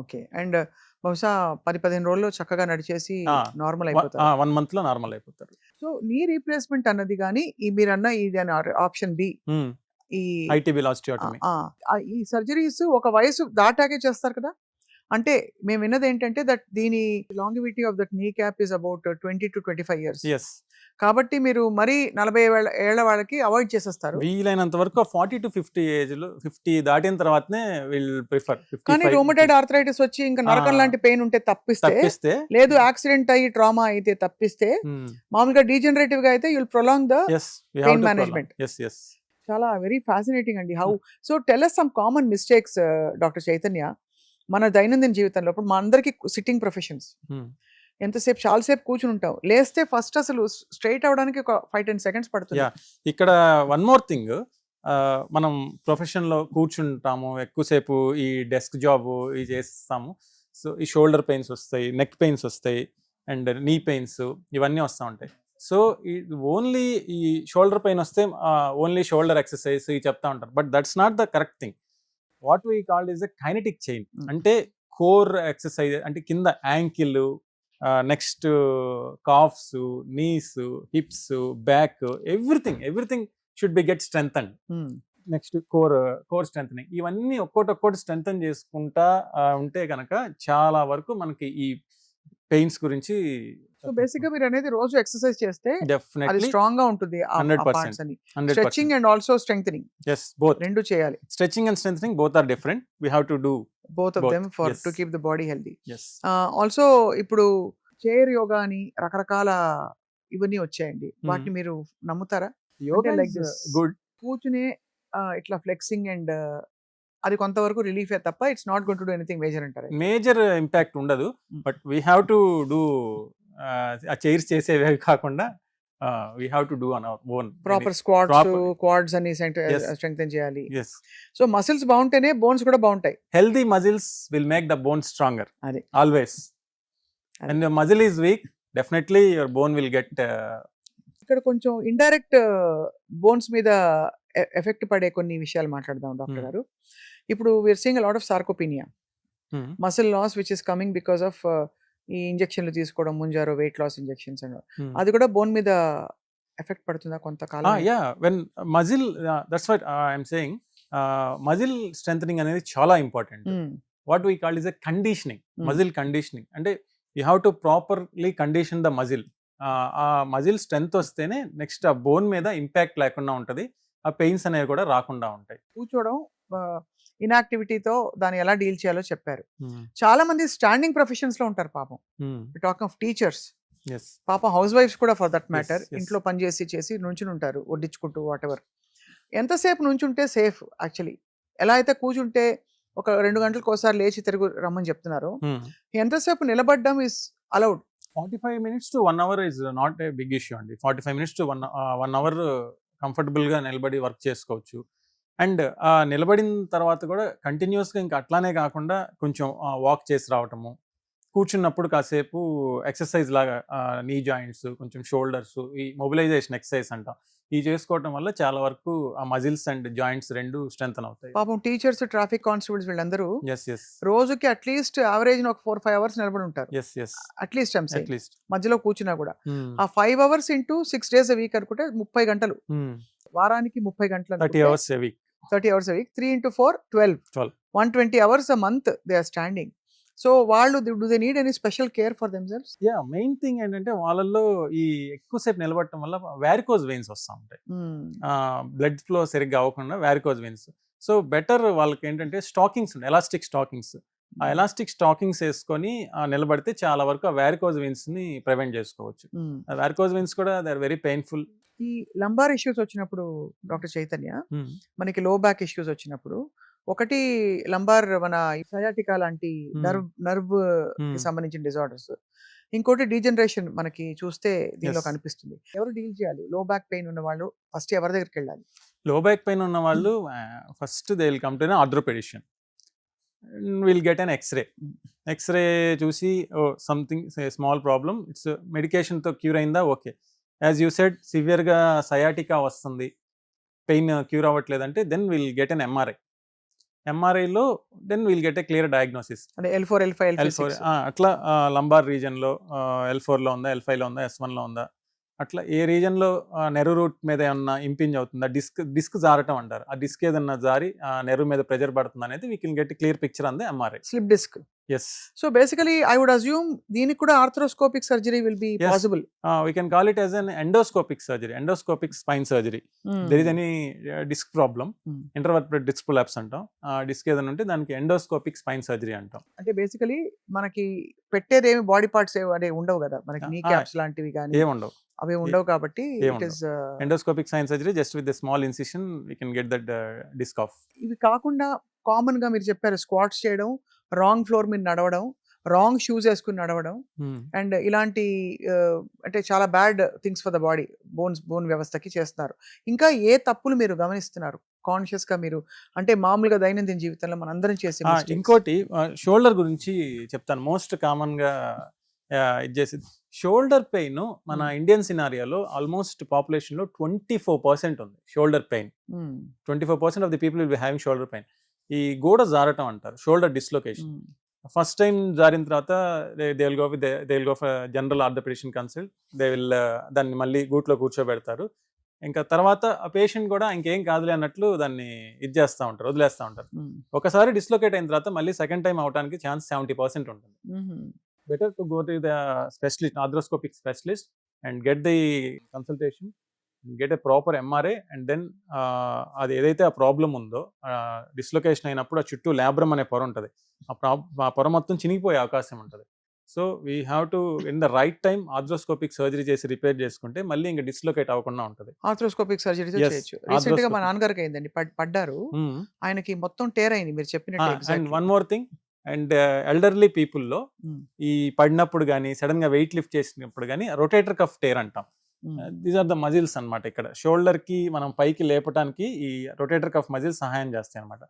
Okay. And బహుశా 10-15 రోజుల్లో చక్కగా నడిచేసి నార్మల్ అయిపోతారు. 1 month లో నార్మల్ అయిపోతారు. సో నీ రీప్లేస్మెంట్ అన్నది కానీ ఈ మీరన్న ఇది ఆప్షన్ బి, ఈ హై టిబియల్ ఆస్టియోటమీ, ఈ సర్జరీస్ ఒక వయసు దాటాకే చేస్తారు కదా. అంటే మేము విన్నది ఏంటంటే దట్ దీని లాంగివిటీ ఆఫ్ దట్ నీ cap is about 20 to 25 years. కాబట్టి మీరు మరి 40 ఏళ్ల వాళ్ళకి అవాయిడ్ చేసేస్తారు. వీలైనంత వరకు 40 to 50 ఏజ్ లో, 50 దాటిన తర్వాతనే విల్ ప్రిఫర్. కానీ రొమటాయిడ్ ఆర్థరైటిస్ వచ్చి ఇంకా నరకం లాంటి పెయిన్ ఉంటే తప్పిస్తే, లేదు యాక్సిడెంట్ అయ్యి ట్రామా అయితే తప్పిస్తే, మామూలుగా డీజనరేటివ్ గా అయితే you'll prolong the pain management. చాలా వెరీ ఫ్యాసినేటింగ్ అండి. How so tell us some common mistakes doctor Chaitanya మన దైనందిన జీవితంలో. ఇప్పుడు మా అందరికి సిట్టింగ్ ప్రొఫెషన్స్, ఎంతసేపు చాలాసేపు కూర్చుని ఉంటాం. లేస్తే ఫస్ట్ అసలు స్ట్రెయిట్ అవ్వడానికి ఒక 5-10 సెకండ్స్ పడుతుంది. యా ఇక్కడ వన్ మోర్ థింగ్, మనం ప్రొఫెషన్లో కూర్చుంటాము ఎక్కువసేపు, ఈ డెస్క్ జాబ్ ఇవి చేస్తాము. సో ఈ షోల్డర్ పెయిన్స్ వస్తాయి, నెక్ పెయిన్స్ వస్తాయి, అండ్ నీ పెయిన్స్ ఇవన్నీ వస్తూ ఉంటాయి. సో ఈ ఓన్లీ ఈ షోల్డర్ పెయిన్ వస్తే ఓన్లీ షోల్డర్ ఎక్సర్సైజ్ ఇవి చెప్తా ఉంటారు. But that's not the correct thing. What we called is a kinetic chain. అంటే కోర్ ఎక్సర్సైజ్ అంటే కింద ankle, next calves, knees, hips, back, everything should be get strengthened. Next core strengthening, ఇవన్నీ ఒక్కోటి strengthen చేసుకుంటా ఉంటే కనుక చాలా వరకు మనకి ఈ పెయిన్స్ గురించి. సో బేసిక్ గా మీరు అనేది రోజు ఎక్సర్సైజ్ చేస్తే అది డెఫినెట్లీ స్ట్రాంగ్ గా ఉంటుంది. 100%. Stretching and also strengthening yes, both రెండు చేయాలి. stretching and strengthening both are different. We have to do both of both. Them for Yes. To keep the body healthy. yes. Also ఇప్పుడు chair yoga అని రకరకాల ఇవన్నీ వచ్చాయండి. వాటిని మీరు నమ్ముతారా? Yoga like is this. good. కూర్చునే ఇట్లా ఫ్లెక్సింగ్ అండ్ అది కొంతవరకు రిలీఫే తప్ప it's not going to do anything major అంటారు. మేజర్ ఇంపాక్ట్ ఉండదు. Mm. But we have to do ఆ చైర్స్ చేసేవే కాకుండా we have to do on our own proper squats, proper- quads అని Yes. స్ట్రెంగ్తెన్ చేయాలి. Yes. So muscles బాగుంటేనే bones కూడా బాగుంటాయి. Healthy muscles will make the bone stronger అది. Always. అది. And muscle is week, definitely your bone will get. ఇక్కడ కొంచెం indirect bones మీద ఎఫెక్ట్ పడే కొన్ని విషయాలు మాట్లాడదాం డాక్టర్ Hmm. గారు. ఇప్పుడు we are seeing lot of sarcopenia, muscle loss which is coming because of ఈ ఇంజెక్షన్లు తీసుకోవడం, Mounjaro weight loss injections and అది కూడా బోన్ మీద ఎఫెక్ట్ పడుతుందా కొంతకాలం? Yeah, when muscle, that's what I'm saying, muscle strengthening అనేది చాలా important. What we called is a conditioning, muscle conditioning. అంటే you have to properly condition the muscle. ఆ muscle strength వస్తేనే నెక్స్ట్ ఆ బోన్ మీద ఇంపాక్ట్ లేకుండా ఉంటుంది, ఆ పెయిన్స్ అనేవి కూడా రాకుండా ఉంటాయి. కూర్చోవడం, ఇన్యాక్టివిటీతో దాన్ని ఎలా డీల్ చేయాలో చెప్పారు. చాలా మంది స్టాండింగ్ ప్రొఫెషన్స్ లో ఉంటారు పాపం. Talk of teachers, yes. పాపం హౌస్ వైఫ్స్ కూడా ఫర్ దట్ మ్యాటర్, yes. ఇంట్లో పని చేసి నుంచుని ఉంటారు వడ్డించుకుంటూ వాట్ ఎవర్. ఎంతసేపు నుంచుంటే సేఫ్ యాక్చువల్లీ? ఎలా అయితే కూర్చుంటే ఒక 2 గంటలకు ఒకసారి లేచి తిరుగు రమ్మని చెప్తున్నారు, ఎంతసేపు నిలబడడం is allowed? 45 minutes to 1 hour is not a big issue అండి. 45 minutes to 1 hour కంఫర్టబుల్గా నిలబడి వర్క్ చేసుకోవచ్చు. అండ్ నిలబడిన తర్వాత కూడా కంటిన్యూస్గా ఇంకా అట్లానే కాకుండా కొంచెం వాక్ చేసి రావటము, కూర్చున్నప్పుడు కాసేపు ఎక్సర్సైజ్ లాగా నీ జాయింట్స్, కొంచెం షోల్డర్స్, ఈ మొబిలైజేషన్ ఎక్సర్సైజ్ అంటాం, ఇవి చేసుకోవటం వల్ల చాలా వరకు ఆ మజిల్స్ అండ్ జాయింట్స్ రెండు స్ట్రెంథన్ అవుతాయి. పాపం టీచర్స్, ట్రాఫిక్ కానిస్టేబుల్స్ వీళ్ళందరూ ఎస్ ఎస్ రోజుకి అట్లీస్ట్ యావరేజ్ ఒక 4-5 అవర్స్ నిలబడి ఉంటారు. Yes yes at least at least. మధ్యలో కూర్చున్నా కూడా ఆ 5 hours into 6 days a week అనుకుంటే 30 గంటలు, వారానికి 30 గంటలు, 30 hours a week. 30 hours a week, 3 into 4 12 120 hours a month they are standing. So వాళ్ళు do they need any special care for themselves? Yeah, main thing ఏంటంటే వాళ్ళల్లో ఈ ఎక్కువసేపు నిలబడటం వల్ల వ్యారికోజ్ వెయిన్స్ వస్తూ ఉంటాయి. బ్లడ్ ఫ్లో సరిగ్గా అవ్వకుండా వ్యారికోజ్ వెయిన్స్. సో బెటర్ వాళ్ళకి ఏంటంటే స్టాకింగ్స్ ఉంటాయి, ఎలాస్టిక్ స్టాకింగ్స్. ఆ ఎలాస్టిక్ స్టాకింగ్స్ వేసుకొని నిలబడితే చాలా వరకు ఆ వ్యారికోజ్ వెయిన్స్ ని ప్రివెంట్ చేసుకోవచ్చు. ఆ వ్యారికోజ్ వెయిన్స్ కూడా దే ఆర్ వెరీ పెయిన్ఫుల్. ఈ లంబార్ ఇష్యూస్ వచ్చినప్పుడు డాక్టర్ చైతన్య, మనకి లో బ్యాక్ ఇష్యూస్ వచ్చినప్పుడు ఒకటి లంబార్ మన సయాటికా లాంటి నర్వ్ కి సంబంధించిన డిజార్డర్స్, ఇంకోటి డీజనరేషన్ మనకి చూస్తే దీనిలో Yes. కనిపిస్తుంది. ఎవరు డీల్ చేయాలి? లో బ్యాక్ పెయిన్ ఉన్న వాళ్ళు ఫస్ట్ ఎవరి దగ్గరికి వెళ్ళాలి? లో బ్యాక్ పెయిన్ ఉన్న వాళ్ళు first they will come to orthopaedician, will get an X-ray. X-ray చూసి సంథింగ్ స్మాల్ ప్రాబ్లమ్, ఇట్స్ మెడికేషన్తో క్యూర్ అయిందా, ఓకే. యాజ్ యూ సెడ్ సివియర్గా సయాటికా వస్తుంది, పెయిన్ క్యూర్ అవ్వట్లేదంటే then will get an MRI. ఎంఆర్ఐలో then will get a clear diagnosis. అంటే L4, L5, L4 అట్లా lumbar రీజన్లో L4లో ఉందా, L5లో ఉందా, S1లో ఉందా, అట్లా ఏ రీజన్లో నెర్వ్ రూట్ మీద ఏమన్నా ఇంపింజ్ అవుతుందా, డిస్క్ జారటం అంటారు, ఆ డిస్క్ ఏదన్నా జారి నెర్వ్ మీద ప్రెజర్ పడుతుంది అనేది we can get clear picture on the MRI. Slip disc. Yes. So basically I would assume దీనికి కూడా arthroscopic surgery will be Yes. Possible. We can call it as an endoscopic surgery, endoscopic spine surgery. There is any disc problem, intervertebral disc prolapse అంటాం, disc ఏదైనా ఉంటే దానికి endoscopic spine surgery అంటాం. అంటే basically మనకి పెట్టేది ఏమి బాడీ పార్ట్స్ అంటే ఉండవు కదా మనకి, నీ క్యాప్స్ లాంటివి కానీ ఏముండవు, అవి ఉండవు కాబట్టి it is endoscopic spine surgery just with the small incision we can get that disc off. ఇవి కాకుండా కామన్ గా మీరు చెప్పారు స్క్వాట్స్ చేయడం, రాంగ్ ఫ్లోర్ మీద నడవడం, రాంగ్ షూస్ వేసుకుని నడవడం అండ్ ఇలాంటి అంటే చాలా bad things for the body, bone వ్యవస్థకి చేస్తున్నారు. ఇంకా ఏ తప్పులు మీరు గమనిస్తున్నారు కాన్షియస్ గా మీరు, అంటే మామూలుగా దైనందిన జీవితంలో మనం అందరం చేసే mistakes? ఇంకోటి షోల్డర్ గురించి చెప్తాను. మోస్ట్ కామన్ గా ఇది చేసి షోల్డర్ పెయిన్ మన ఇండియన్ సినారియోలో ఆల్మోస్ట్ పాపులేషన్ లో 24% ఉంది shoulder pain. 24% of the people will be having shoulder pain. ఈ గోడ జారటం అంటారు, షోల్డర్ డిస్లొకేషన్. ఫస్ట్ టైం జారిన తర్వాత they will go for general orthopaedician consult. They will దాన్ని మళ్ళీ గూట్లో కూర్చోబెడతారు. ఇంకా తర్వాత ఆ పేషెంట్ కూడా ఇంకేం కాదులే అన్నట్లు దాన్ని ఇది చేస్తూ ఉంటారు, వదిలేస్తూ ఉంటారు. ఒకసారి డిస్లొకేట్ అయిన తర్వాత మళ్ళీ సెకండ్ టైం అవడానికి ఛాన్స్ 70% ఉంటుంది. Better to go to the specialist, arthroscopic specialist, and get the consultation, and get a proper MRI, and then అది ఏదైతే ఆ ప్రాబ్లం ఉందో డిస్లొకేషన్ అయినప్పుడు ఆ చుట్టూ ల్యాబ్రమ్ అనే పొర ఉంటుంది, ఆ పొర మొత్తం చినిగిపోయే అవకాశం ఉంటుంది. So we have to in the right time arthroscopic surgery చేసి రిపేర్ చేసుకుంటే మళ్ళీ ఇంకా డిస్లొకేట్ అవ్వకుండా ఉంటుంది. ఆర్థ్రోస్కోపిక్ సర్జరీ చేయొచ్చు. రీసెంట్ గా మా నాన్నగారికి అయిందండి, పడ్డారు, ఆయనకి మొత్తం టేర్ అయింది మీరు చెప్పినట్టు. And one more thing, and elderly పీపుల్లో ఈ పడినప్పుడు కానీ సడన్ గా వెయిట్ లిఫ్ట్ చేసినప్పుడు కానీ రొటేటర్ కఫ్ టేర్ అంటాం. దీస్ ఆర్ ద మజిల్స్ అన్నమాట. ఇక్కడ షోల్డర్ కి మనం పైకి లేపడానికి ఈ రొటేటర్ కఫ్ మజిల్స్ సహాయం చేస్తాయి అనమాట.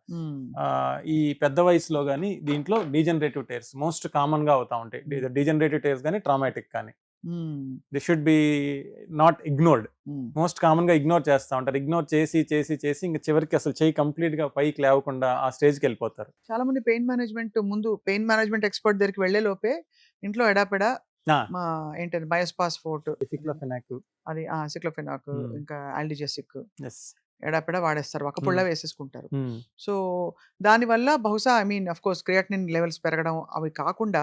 ఈ పెద్ద వయసులో కానీ దీంట్లో డీజనరేటివ్ టేర్స్ మోస్ట్ కామన్ గా అవుతా ఉంటాయి. డీజనరేటివ్ టేర్స్ కానీ ట్రామాటిక్ కానీ the should be not ignored. Most common గా ఇగ్నోర్ చేస్తూ ఉంటారు. ఇగ్నోర్ చేసి చేసి చేసి ఇంకా చివరికి అసలు చేయి కంప్లీట్ గా పైకి లేవకుండా ఆ స్టేజ్కి వెళ్ళిపోతారు. చాలా మంది పెయిన్ మేనేజ్మెంట్ ఎక్స్పర్ట్ దగ్గరికి వెళ్లే లోపే ఇంట్లో ఎడాపెడా మా ఏంటంటే బయోస్పాస్ ఫోర్ట్, అది సిక్లోఫెనాక్, ఇంకా ఆల్డిజెసిక్ ఎడాపెడా వాడేస్తారు, ఒక్కపుళ్ళ వేసేసుకుంటారు. సో దానివల్ల బహుశా అఫ్ కోర్స్ క్రియాటినిన్ లెవెల్స్ పెరగడం అవి కాకుండా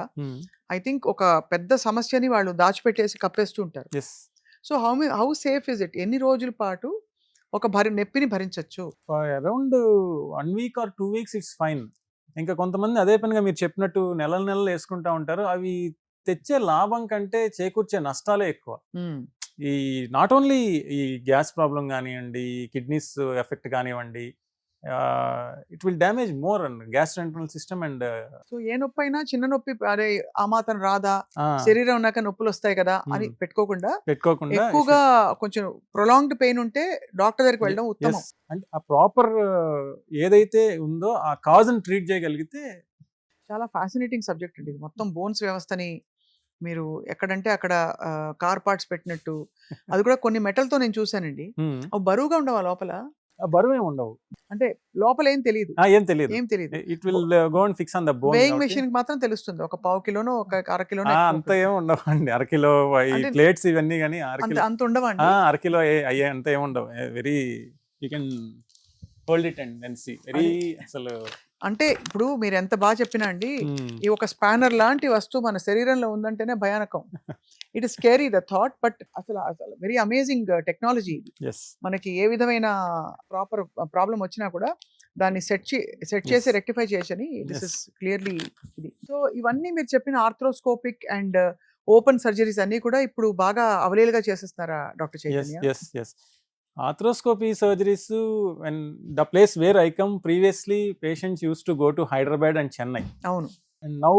ఐ థింక్ ఒక పెద్ద సమస్యని వాళ్ళు దాచిపెట్టేసి కప్పేస్తూ ఉంటారు. So how safe is it? ఎన్ని రోజుల పాటు ఒక నొప్పిని భరించవచ్చు? Around 1 week or 2 weeks it's fine. ఇంకా కొంతమంది అదే పనిగా మీరు చెప్పినట్టు నెలలు వేసుకుంటా ఉంటారు. అవి తెచ్చే లాభం కంటే చేకూర్చే నష్టాలే ఎక్కువ. ఈ నాట్ ఓన్లీ ఈ గ్యాస్ ప్రాబ్లం కానివ్వండి, కిడ్నీస్ ఎఫెక్ట్ కానివ్వండి, it will damage more and gastrointestinal system. And so ఏ నొప్పి అయినా చిన్న నొప్పి, అరే ఆ మాత్రం రాదా, శరీరం ఉన్నాక నొప్పులు వస్తాయి కదా అని పెట్టుకోకుండా ఎక్కువగా కొంచెం ప్రొలాంగ్డ్ పెయిన్ ఉంటే డాక్టర్ దగ్గరికి వెళ్ళడం ఉత్తమం. అంటే ఆ ప్రాపర్ ఏదైతే ఉందో ఆ కాజ్ ని ట్రీట్ చేయగలిగితే. చాలా ఫ్యాసినేటింగ్ సబ్జెక్ట్ అండి ఇది. మొత్తం బోన్స్ వ్యవస్థని మీరు ఎక్కడంటే అక్కడ కార్ పార్ట్స్ పెట్టినట్టు, అది కూడా కొన్ని మెటల్ తో నేను చూసానండి. అవి బరువుగా ఉండవా లోపల? బరువు ఏమి ఉండవు, అంటే లోపల ఏం తెలియదు. It will go and fix on the bone. Weighing machine కి మాత్రం తెలుస్తుంది, ఒక 1/2 కిలోనో ఒక 1/2 కిలోనో. అంత ఏమి ఉండవండి, 1/2 కిలో ప్లేట్స్ ఇవన్నీ కానీ అంత ఉండవండి. 1/2 కిలో అయ్యే అంత ఏమి ఉండవు. Very you can hold it and see very. అసలు అంటే ఇప్పుడు మీరు ఎంత బాగా చెప్పినా అండి, ఈ ఒక స్పానర్ లాంటి వస్తువు మన శరీరంలో ఉందంటేనే భయానకం. It is scary the thought, but అసలు వెరీ అమేజింగ్ టెక్నాలజీ. మనకి ఏ విధమైన ప్రాబ్లం వచ్చినా కూడా దాన్ని సెట్ చేసి రెక్టిఫై చేయని దిస్ ఇస్ క్లియర్లీ ఇది. సో ఇవన్నీ మీరు చెప్పిన ఆర్థ్రోస్కోపిక్ అండ్ ఓపెన్ సర్జరీస్ అన్ని కూడా ఇప్పుడు బాగా అవైలబుల్ గా చేసేస్తున్నారా doctor Chaitanya? Arthroscopy surgeries, when the place where I come, previously patients used to go to Hyderabad and Chennai. Avunu. And now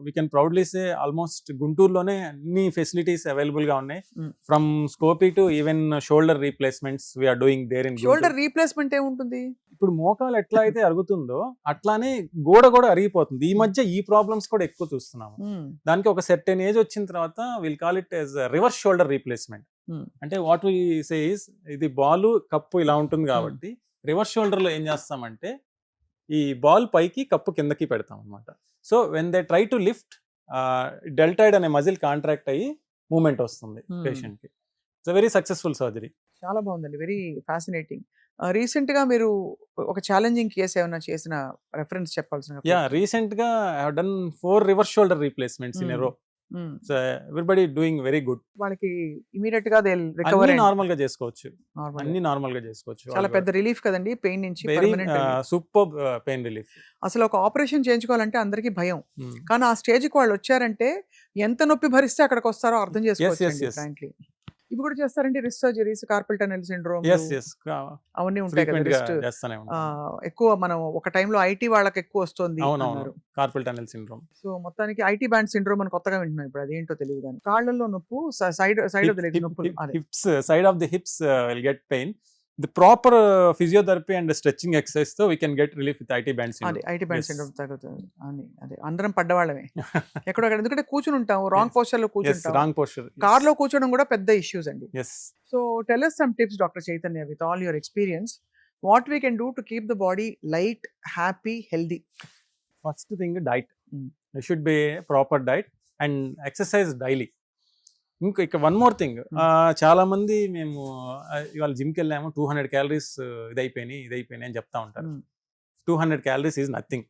we can proudly say almost Gunturlone any facilities available ga unnai. From scopy to even shoulder replacements we are doing there in Guntur. Shoulder replacement em untundi? ఇప్పుడు మోకాలు ఎట్లా అయితే అరుగుతుందో అట్లానే గోడ కూడా అరిగిపోతుంది. ఈ మధ్య ఈ ప్రాబ్లమ్స్ కూడా ఎక్కువ చూస్తున్నాము. దానికి ఒక సర్టెన్ ఏజ్ వచ్చిన తర్వాత will call it as reverse shoulder replacement. అంటే వాట్ వి సే ఇస్, ఇది బాల్ కప్పు ఇలా ఉంటుంది కాబట్టి రివర్స్ షోల్డర్ లో ఏం చేస్తామంటే ఈ బాల్ పైకి కప్పు కిందకి పెడతాం అనమాట. So when they try to lift, deltoid అనే మజిల్ కాంట్రాక్ట్ అయ్యి మూమెంట్ వస్తుంది పేషెంట్ కి. It's very successful surgery. చాలా బాగుందండి, వెరీ ఫ్యాసినేటింగ్. రీసెంట్ గా మీరు ఒక ఛాలెంజింగ్ కేసు ఏమైనా చేసిన రెఫరెన్స్ చెప్పాల్సిన? రీసెంట్ గా I have done 4 reverse shoulder replacements in a row. So everybody doing very good. వాళ్ళకి ఇమిడియట్ గా దే రికవర్ నార్మల్ గా చేసుకోవచ్చు, అన్ని నార్మల్ గా చేసుకోవచ్చు. చాలా పెద్ద రిలీఫ్ కదండి పెయిన్ నుంచి. Super pain relief. అసలు ఒక ఆపరేషన్ చేయించుకోవాలంటే అందరికీ భయం, కానీ ఆ స్టేజ్ కి వాళ్ళు వచ్చారంటే ఎంత నొప్పి భరిస్తే అక్కడికి వస్తారో అర్థం చేసుకోవచ్చు. ఇవి కూడా చేస్తారండి, wrist surgeries, carpal tunnel syndrome yes yes అవన్నీ ఉంటాయి కదా ఫ్రీక్వెంట్ గా రిస్ట్. చేస్తానే ఉంటాం. ఎక్కువ మనం ఒక టైంలో ఐటీ వాళ్ళకి ఎక్కువ వస్తుంది అవునవును, అన్నారు. Carpal tunnel syndrome. సో మొత్తానికి ఐటీ బ్యాండ్ సిండ్రోమ్ అని కొత్తగా వింటున్నాం ఇప్పుడు, అదేంటో తెలియదు కానీ కాళ్ళల్లో నొప్పు, సైడ్ ఆఫ్ ద లెగ్స్ నొప్పులు. అదే hips, side of the hips will get pain. The proper physiotherapy and stretching exercise తో we can get relief with IT band అదే సిండ్రోమ్. ఐటీ బ్యాండ్ సిండ్రోమ్ తగ్గుతుంది అని. అదే అందరం పడ్డవాళ్ళమే ఎక్కడొక్కడ, ఎందుకంటే కూర్చుని ఉంటాం, రాంగ్ పోస్చర్ లో కూర్చుంటాం, రాంగ్ పోస్చర్. కార్ లో కూర్చోవడం కూడా పెద్ద ఇష్యూస్ అండి. Yes. So tell us some tips, Dr. Chaitanya, with all your experience, what we can do to keep the body light, happy, healthy. First thing diet. Mm. There should be a proper diet and exercise daily. ఇంకా one more thing, చాలా మంది మేము ఇవాళ జిమ్కి వెళ్ళాము, 200 calories ఇదైపోయినాయి అని చెప్తా ఉంటారు. 200 calories is nothing.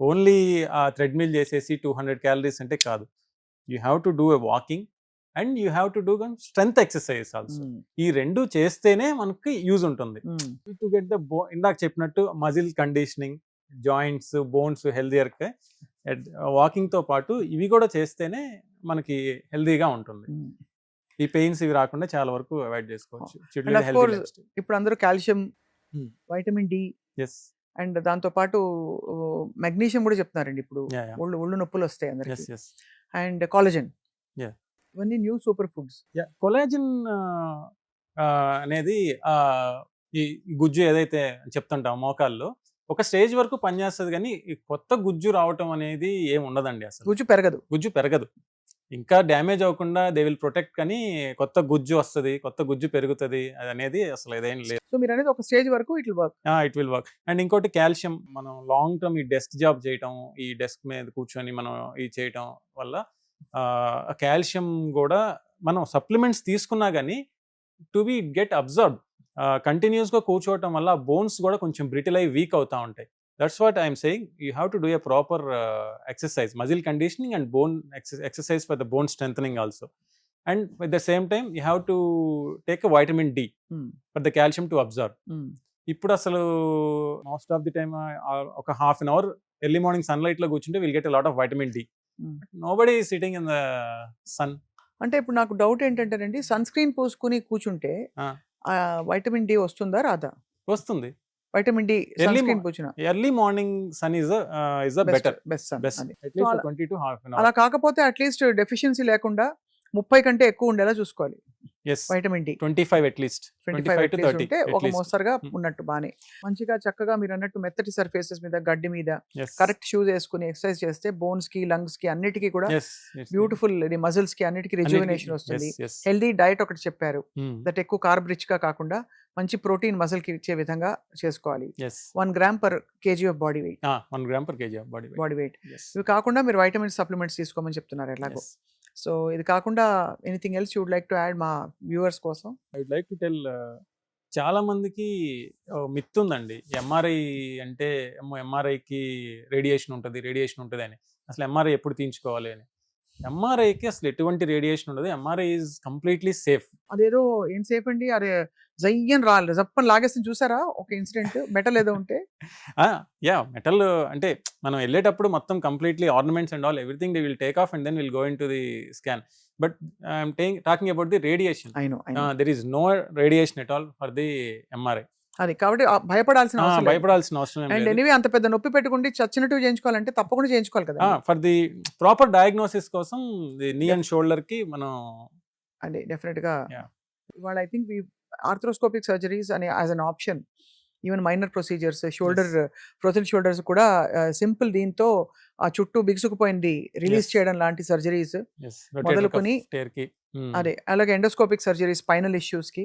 Only treadmill చేసేసి 200 క్యాలరీస్ అంటే కాదు. You have to do a walking and you have to do strength exercise also. ఈ రెండు చేస్తేనే మనకి యూజ్ ఉంటుంది. టు గెట్ ద ఇందాక చెప్పినట్టు muscle conditioning, joints, bones healthier. Walking తో పాటు ఇవి కూడా చేస్తేనే మనకి హెల్దీగా ఉంటుంది. ఈ పెయిన్స్ ఇవి రాకుండా చాలా వరకు అవాయిడ్ చేసుకోవచ్చు. And of course, ఇప్పుడు అందరూ కాల్షియం, వైటమిన్ డి, అండ్ దాంతో పాటు మెగ్నీషియం కూడా చెప్తున్నారండి ఇప్పుడు. ఒళ్ళు నొప్పులు వస్తాయి అందరికి. అండ్ కాలజన్, ఇవన్నీ న్యూ సూపర్ ఫుడ్స్. కొలాజిన్ అనేది ఈ గుజ్జు ఏదైతే చెప్తుంటాం మోకాల్లో, ఒక స్టేజ్ వరకు పనిచేస్తుంది, కానీ ఈ కొత్త గుజ్జు రావటం అనేది ఏమి ఉండదండి. అసలు గుజ్జు పెరగదు. ఇంకా డ్యామేజ్ అవ్వకుండా దే విల్ ప్రొటెక్ట్, కానీ కొత్త గుజ్జు వస్తుంది, కొత్త గుజ్జు పెరుగుతుంది, అది అనేది అసలు ఏదేం లేదు. సో మీరు అనేది ఒక స్టేజ్ వరకు ఇట్ విల్ వర్క్. అండ్ ఇంకోటి కాల్షియం, మనం లాంగ్ టర్మ్ ఈ డెస్క్ జాబ్ చేయటం, ఈ డెస్క్ మీద కూర్చొని మనం ఇది చేయటం వల్ల కాల్షియం కూడా మనం సప్లిమెంట్స్ తీసుకున్నా కానీ టు బి గెట్ అబ్జర్వ్. కంటిన్యూస్గా కూర్చోవటం వల్ల బోన్స్ కూడా కొంచెం బ్రిటిల్ అయి వీక్ అవుతూ ఉంటాయి. That's what I'm saying, you have to do a proper exercise, muscle conditioning and bone exercise for the bone strengthening also. And with the same time you have to take a vitamin D for the calcium to absorb. ఇప్పుడు అసలు most of the time ఒక half an hour early morning sunlight లో కూర్చుంటే will get a lot of vitamin D. Nobody is sitting in the sun. అంటే ఇప్పుడు నాకు doubt ఏంటంటేనండి, sun screen పూసుకుని కూర్చుంటే వైటమిన్ డి వస్తుందా రాదా? వస్తుంది. Vitamin D early morning sun is better, best. At least 20 to half an hour. అలా కాకపోతే అట్లీస్ట్ డెఫిషియన్సీ లేకుండా 30 కంటే ఎక్కువ ఉండేలా చూసుకోవాలి. వైటమిన్ డి 25 అట్లీస్ట్, 25 to 30 ఉంటే ఒక మోస్తరుగా ఉన్నట్టు. బానే మంచిగా చక్కగా మీరు అన్నట్టు మెత్తటి సర్ఫేసెస్ మీద, గడ్డి మీద కరెక్ట్ షూస్ వేసుకుని ఎక్సర్సైజ్ చేస్తే బోన్స్ కి, లంగ్స్ కి అన్నిటికీ కూడా బ్యూటిఫుల్, మజిల్స్ కి అన్నిటికీ రిజ్యువినేషన్ వస్తుంది. హెల్దీ డైట్ ఒకటి చెప్పారు, దట్ ఎక్కువ కార్బ్ రిచ్ గా కాకుండా మంచి ప్రోటీన్ మజిల్ కి ఇచ్చే విధంగా చేసుకోవాలి. 1 gram per kg of body weight. 1 gram per kg of body weight. ఇవి కాకుండా మీరు వైటమిన్ సప్లిమెంట్స్ తీసుకోమని చెప్తున్నారు ఎలాగో. సో ఇది కాకుండా anything else you would like to add మా వ్యూవర్స్ కోసం? I would like to tell, చాలా మందికి మిత్ ఉందండి, ఎంఆర్ఐ అంటే ఎంఆర్ఐకి రేడియేషన్ ఉంటుంది అని. అసలు ఎంఆర్ఐ ఎప్పుడు తీయించుకోవాలి అని. ఎంఆర్ఐకి అసలు ఎటువంటి రేడియేషన్ ఉండదు. MRI is completely safe. అదేదో ఏం సేఫ్ అండి, అరే జయ్యని రాలేదు, జప్పని లాగేస్తుంది చూసారా ఒక ఇన్సిడెంట్, మెటల్ ఏదో ఉంటే. మెటల్ అంటే మనం వెళ్ళేటప్పుడు మొత్తం completely ornaments and all everything they will take off and then will go into the scan. But I'm talking about the radiation. There is no radiation at all for the MRI. అది కాబట్టి భయపడాల్సిన అవసరం. And anyway అంత పెద్ద నొప్పి పెట్టుకుంటే చచ్చినట్టు చేయించుకోవాలంటే తప్పకుండా చేయించుకోవాలి కదా. ఫర్ ది ప్రాపర్ డయాగ్నోసిస్ కోసం ది నీ అండ్ షోల్డర్ కి మనం అంటే డెఫినెట్ గా ఇవాళ ఐ థింక్ ఆర్థ్రోస్కోపిక్ సర్జరీస్ అనే as an option, even minor procedures, shoulder frozen shoulders కూడా సింపుల్ దీంతో ఆ చుట్టూ బిగుసుకుపోయింది రిలీజ్ చేయడం లాంటి సర్జరీస్ మొదలుకొని, అదే అలాగే ఎండోస్కోపిక్ సర్జరీ స్పైనల్ ఇష్యూస్ కి,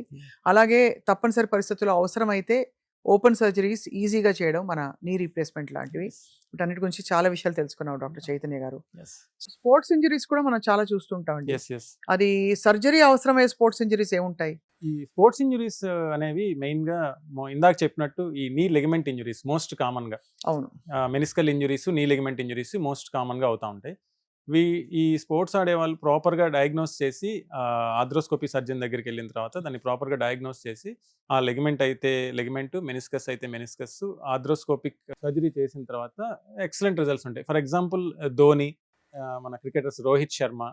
అలాగే తప్పనిసరి పరిస్థితుల్లో అవసరమైతే ఓపెన్ సర్జరీస్ ఈజీగా చేయడం, మన నీ రీప్లేస్మెంట్ లాంటివి. వీటన్నిటి గురించి చాలా విషయాలు తెలుసుకున్నాం డాక్టర్ చైతన్య గారు. స్పోర్ట్స్ ఇంజరీస్ కూడా మనం చాలా చూస్తుంటామండి. అది సర్జరీ అవసరమయ్యే స్పోర్ట్స్ ఇంజరీస్ ఏముంటాయి? ఈ స్పోర్ట్స్ ఇంజరీస్ అనేవి మెయిన్ గా ఇందాక చెప్పినట్టు ఈ నీ లిగమెంట్ ఇంజరీస్ మోస్ట్ కామన్ గా. అవును, మెనిస్కల్ ఇంజరీస్, నీ లిగమెంట్ ఇంజరీస్ మోస్ట్ కామన్ గా అవుతా ఉంటాయి. ఈ స్పోర్ట్స్ ఆడే వాళ్ళు ప్రాపర్గా డయాగ్నోస్ చేసి ఆర్థ్రోస్కోపీ సర్జన్ దగ్గరికి వెళ్ళిన తర్వాత దాన్ని ప్రాపర్గా డయాగ్నోస్ చేసి ఆ లెగమెంట్ అయితే లెగమెంట్, మెనిస్కస్ అయితే మెనిస్కస్, ఆర్థ్రోస్కోపిక్ సర్జరీ చేసిన తర్వాత ఎక్సలెంట్ రిజల్ట్స్ ఉంటాయి. ఫర్ ఎగ్జాంపుల్ ధోని, మన క్రికెటర్స్ రోహిత్ శర్మ,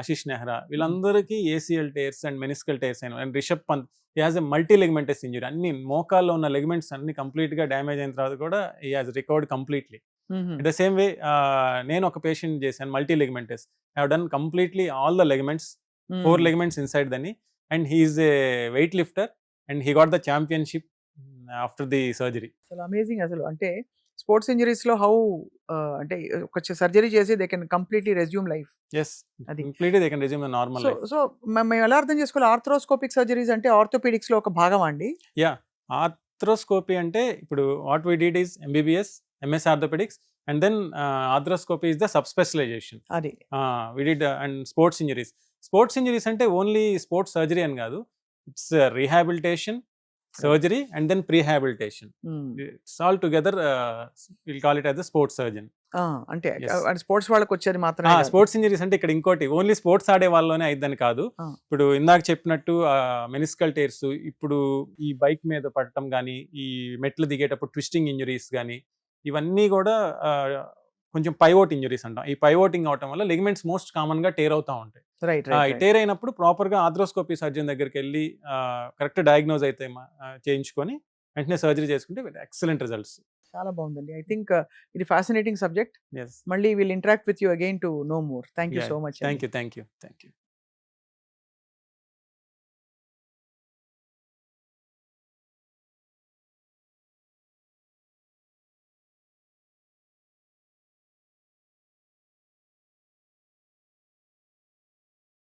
ఆశిష్ నెహ్రా వీళ్ళందరికీ ACL tears and meniscal tears అయిన అండ్ రిషబ్ పంత్ ఈ హాజ్ ఎ మల్టీ లెగ్మెంటస్ ఇంజరీ, అన్ని మోకాల్లో ఉన్న లెగ్మెంట్స్ అన్ని కంప్లీట్ గా డ్యామేజ్ అయిన తర్వాత కూడా ఈ has recovered completely. In the same way నేను ఒక పేషెంట్ చేశాను multi ligaments, have done completely all the ligaments, 4 ligaments inside the knee, and he is a weightlifter and he got the championship after the surgery. అసలు amazing. అసలు అంటే sports injuries లో how అంటే ఒక surgery చేసి they can completely resume life. Yes, అది. completely they can resume the normal so life. So మేము ఎలా అర్థం చేసుకోవాలి? ఆర్థ్రోస్కోపిక్ సర్జరీస్ అంటే ఆర్థోపెడిక్స్ లో ఒక భాగం అండి. Yeah, arthroscopy అంటే ఇప్పుడు what we did is MBBS, MS orthopedics, and then arthroscopy is the subspecialization. అది We did and sports injuries అంటే ఓన్లీ స్పోర్ట్స్ సర్జరీ అని కాదు, it's rehabilitation, surgery and then prehabilitation. It's all together will call it as the sports surgeon. అంటే Yes. Sports వాళ్ళకి వచ్చేది మాత్రమే కాదు. Sports injuries అంటే ఇక్కడ ఇంకోటి ఓన్లీ స్పోర్ట్స్ ఆడే వాళ్ళలోనే అయిద్దని కాదు. ఇప్పుడు ఇందాక చెప్పినట్టు మెనిస్కల్ టేర్స్, ఇప్పుడు ఈ బైక్ మీద పడటం కానీ, ఈ మెట్లు దిగేటప్పుడు ట్విస్టింగ్ ఇంజరీస్ కానీ, ఇవన్నీ కూడా కొంచెం పైవోట్ ఇంజరీస్ అంటాం. ఈ పైవోటింగ్ అవటం వల్ల లిగమెంట్స్ మోస్ట్ కామన్ గా టేర్ అవుతా ఉంటాయి. రైట్ ఈ రైట్ టేర్ అయినప్పుడు ప్రాపర్ గా ఆర్థ్రోస్కోపీ సర్జన్ దగ్గరికి వెళ్ళి కరెక్ట్ డయాగ్నోజ్ అయితే చేయించుకొని వెంటనే సర్జరీ చేసుకుంటే ఎక్సలెంట్ రిజల్ట్స్. చాలా బాగుందండి. ఐ థింక్ ఇది ఫ్యాసినేటింగ్ సబ్జెక్ట్. ఎస్, మళ్ళీ will interact with you again to know more. Thank you so much. Thank you.